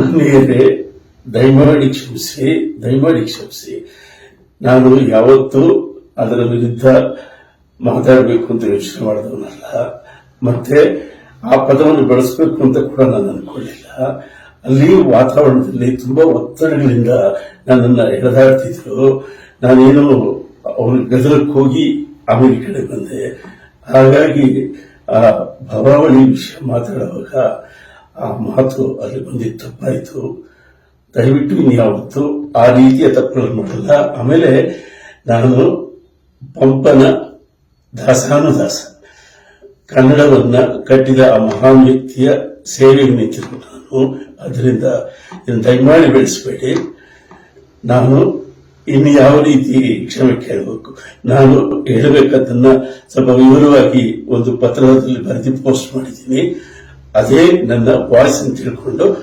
ಮಹನೀಯರೇ, ದಯಮಾಡಿ ಕ್ಷಮಿಸಿ. ನಾನು ಯಾವತ್ತೂ ಅದರ ವಿರುದ್ಧ ಮಾತಾಡಬೇಕು ಅಂತ ಯೋಚನೆ ಮಾಡಿದವನಲ್ಲ. ಮತ್ತೆ ಆ ಪದವನ್ನು ಬಳಸಬೇಕು ಅಂತ ಕೂಡ ನಾನು ಅನ್ಕೊಳ್ಳಿಲ್ಲ. ಅಲ್ಲಿ ವಾತಾವರಣದಲ್ಲಿ ತುಂಬಾ ಒತ್ತಡಗಳಿಂದ ನನ್ನನ್ನು ಎಳೆದಾಡ್ತಿದ್ರು. ನಾನೇನು ಅವ್ರ ಗದಲಕ್ಕೆ ಹೋಗಿ ಆಮೇಲೆ ಈ ಕಡೆ ಬಂದೆ. ಹಾಗಾಗಿ ಆ ಭವಾವಳಿ ವಿಷಯ ಮಾತಾಡುವಾಗ ಆ ಮಾತು ಅಲ್ಲಿ ಬಂದಿದ್ದು ತಪ್ಪಾಯಿತು. ದಯವಿಟ್ಟು ಇನ್ಯಾವತ್ತು ಆ ರೀತಿಯ ತಪ್ಪುಗಳನ್ನು ಮಾಡಲ್ಲ. ಆಮೇಲೆ ನಾನು ಪಂಪನ ದಾಸಾನುದಾಸ, ಕನ್ನಡವನ್ನ ಕಟ್ಟಿದ ಆ ಮಹಾನ್ ವ್ಯಕ್ತಿಯ ಸೇವೆಗೆ ನಿಂತಿರುವ ನಾನು. ಅದರಿಂದ ಇದನ್ನು ದಯಮಾಡಿ ಬೆಳೆಸಬೇಡಿ. ನಾನು ಇನ್ನು ಯಾವ ರೀತಿ ಕ್ಷಮೆ ಕೇಳಬೇಕು? ನಾನು ಹೇಳಬೇಕಾದನ್ನ ಸ್ವಲ್ಪ ವಿವರವಾಗಿ ಒಂದು ಪತ್ರದಲ್ಲಿ ಬರೆದು ಪೋಸ್ಟ್ ಮಾಡಿದ್ದೀನಿ. ಅದೇ ನನ್ನ ವಾಯ್ಸ್ ಅಂತ ತಿಳ್ಕೊಂಡು